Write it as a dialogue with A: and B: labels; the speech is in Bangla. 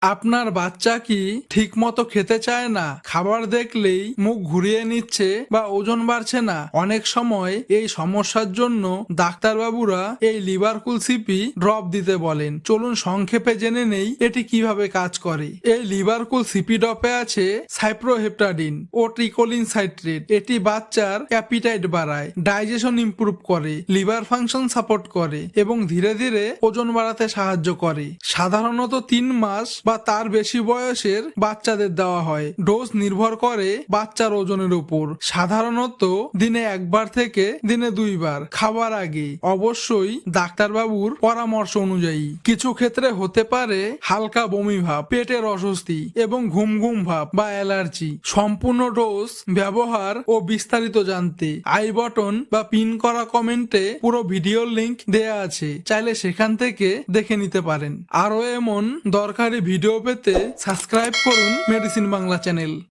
A: আপনার বাচ্চা কি ঠিকমতো খেতে চায় না, খাবার দেখলেই মুখ ঘুরিয়ে নিচ্ছে বা ওজন বাড়ছে না? অনেক সময় এই সমস্যার জন্য ডাক্তারবাবুরা এই লিভারকুল সিপি ড্রপ দিতে বলেন। চলুন সংক্ষেপে জেনে নেই এটি কিভাবে কাজ করে। এই লিভারকুল সিপি ড্রপে আছে সাইপ্রোহেপটাডিন ও ট্রিকোলিন সাইট্রেট। এটি বাচ্চার অ্যাপিটাইট বাড়ায়, ডাইজেশন ইমপ্রুভ করে, লিভার ফাংশন সাপোর্ট করে এবং ধীরে ধীরে ওজন বাড়াতে সাহায্য করে। সাধারণত 3 মাস বা তার বেশি বয়সের বাচ্চাদের দেওয়া হয়। ডোজ নির্ভর করে বাচ্চার ওজনের উপর। সাধারণত দিনে একবার থেকে দিনে 2 বার, খাবার আগে, অবশ্যই ডাক্তারবাবুর পরামর্শ অনুযায়ী। কিছু ক্ষেত্রে হতে পারে হালকা বমি ভাব, পেটের অস্বস্তি এবং ঘুম ঘুম ভাব বা অ্যালার্জি। সম্পূর্ণ ডোজ, ব্যবহার ও বিস্তারিত জানতে আই বটন বা পিন করা কমেন্টে পুরো ভিডিওর লিংক দেয়া আছে, চাইলে সেখান থেকে দেখে নিতে পারেন। আরো এমন দরকারি ভিডিও পেতে সাবস্ক্রাইব করুন মেডিসিন বাংলা চ্যানেল।